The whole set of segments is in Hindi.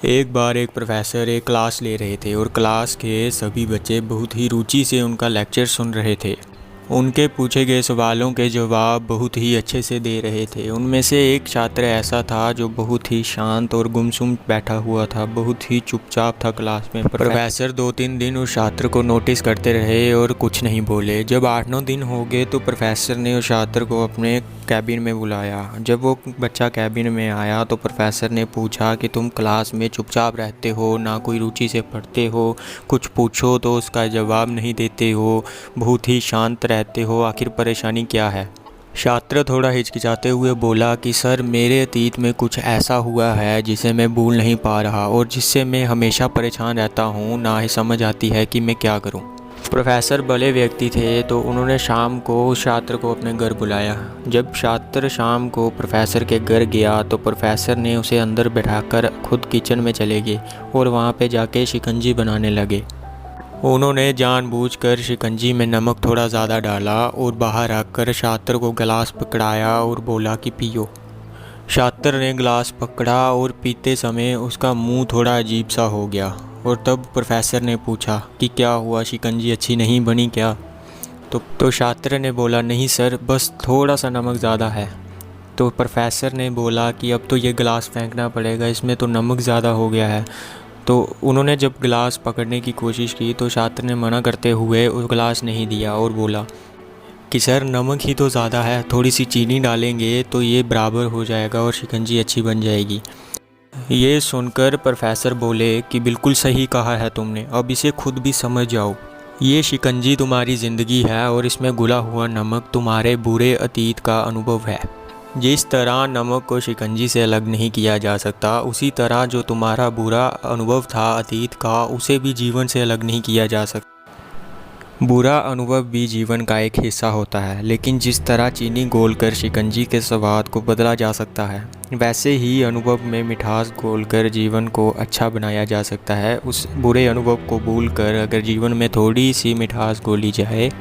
एक बार एक प्रोफेसर एक क्लास ले रहे थे और क्लास के सभी बच्चे बहुत ही रुचि से उनका लेक्चर सुन रहे थे। उनके पूछे गए सवालों के जवाब बहुत ही अच्छे से दे रहे थे। उनमें से एक छात्र ऐसा था जो बहुत ही शांत और गुमसुम बैठा हुआ था, बहुत ही चुपचाप था क्लास में। प्रोफेसर 2-3 दिन उस छात्र को नोटिस करते रहे और कुछ नहीं बोले। जब 8-9 दिन हो गए तो प्रोफेसर ने उस छात्र को अपने कैबिन में बुलाया। जब वो बच्चा कैबिन में आया तो प्रोफेसर ने पूछा कि तुम क्लास में चुपचाप रहते हो, ना कोई रुचि से पढ़ते हो, कुछ पूछो तो उसका जवाब नहीं देते हो, बहुत ही शांत रहते हो, आखिर परेशानी क्या है? छात्र थोड़ा हिचकिचाते हुए बोला कि सर, मेरे अतीत में कुछ ऐसा हुआ है जिसे मैं भूल नहीं पा रहा और जिससे मैं हमेशा परेशान रहता हूँ, ना ही समझ आती है कि मैं क्या करूँ। प्रोफेसर बड़े व्यक्ति थे तो उन्होंने शाम को उस छात्र को अपने घर बुलाया। जब छात्र शाम को प्रोफेसर के घर गया तो प्रोफेसर ने उसे अंदर बैठाकर खुद किचन में चले गए और वहाँ पे जाके शिकंजी बनाने लगे। उन्होंने जानबूझकर शिकंजी में नमक थोड़ा ज़्यादा डाला और बाहर रखकर छात्र को गिलास पकड़ाया और बोला कि पियो। छात्र ने गिलास पकड़ा और पीते समय उसका मुंह थोड़ा अजीब सा हो गया और तब प्रोफेसर ने पूछा कि क्या हुआ, शिकंजी अच्छी नहीं बनी क्या? तो छात्र ने बोला, नहीं सर, बस थोड़ा सा नमक ज़्यादा है। तो प्रोफेसर ने बोला कि अब तो ये गिलास फेंकना पड़ेगा, इसमें तो नमक ज़्यादा हो गया है। तो उन्होंने जब गिलास पकड़ने की कोशिश की तो छात्र ने मना करते हुए उस गिलास नहीं दिया और बोला कि सर, नमक ही तो ज़्यादा है, थोड़ी सी चीनी डालेंगे तो ये बराबर हो जाएगा और शिकंजी अच्छी बन जाएगी। ये सुनकर प्रोफेसर बोले कि बिल्कुल सही कहा है तुमने, अब इसे खुद भी समझ जाओ। ये शिकंजी तुम्हारी ज़िंदगी है और इसमें घुला हुआ नमक तुम्हारे बुरे अतीत का अनुभव है। जिस तरह नमक को शिकंजी से अलग नहीं किया जा सकता, उसी तरह जो तुम्हारा बुरा अनुभव था अतीत का, उसे भी जीवन से अलग नहीं किया जा सकता। बुरा अनुभव भी जीवन का एक हिस्सा होता है, लेकिन जिस तरह चीनी घोलकर शिकंजी के स्वाद को बदला जा सकता है, वैसे ही अनुभव में मिठास घोलकर जीवन को अच्छा बनाया जा सकता है। उस बुरे अनुभव को भूलकर अगर जीवन में थोड़ी सी मिठास घोली जाए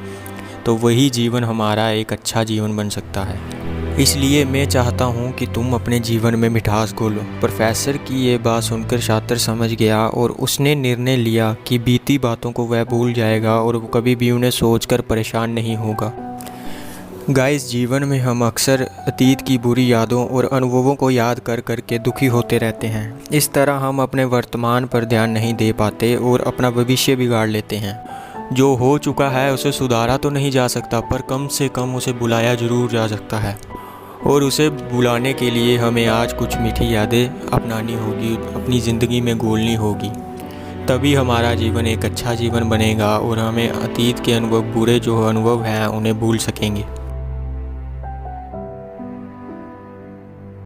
तो वही जीवन हमारा एक अच्छा जीवन बन सकता है। इसलिए मैं चाहता हूँ कि तुम अपने जीवन में मिठास घोलो। प्रोफेसर की ये बात सुनकर छात्र समझ गया और उसने निर्णय लिया कि बीती बातों को वह भूल जाएगा और वो कभी भी उन्हें सोचकर परेशान नहीं होगा। गाइस, जीवन में हम अक्सर अतीत की बुरी यादों और अनुभवों को याद कर कर के दुखी होते रहते हैं। इस तरह हम अपने वर्तमान पर ध्यान नहीं दे पाते और अपना भविष्य बिगाड़ लेते हैं। जो हो चुका है उसे सुधारा तो नहीं जा सकता, पर कम से कम उसे बुलाया ज़रूर जा सकता है और उसे बुलाने के लिए हमें आज कुछ मीठी यादें अपनानी होगी, अपनी ज़िंदगी में घोलनी होगी। तभी हमारा जीवन एक अच्छा जीवन बनेगा और हमें अतीत के अनुभव, बुरे जो अनुभव हैं, उन्हें भूल सकेंगे।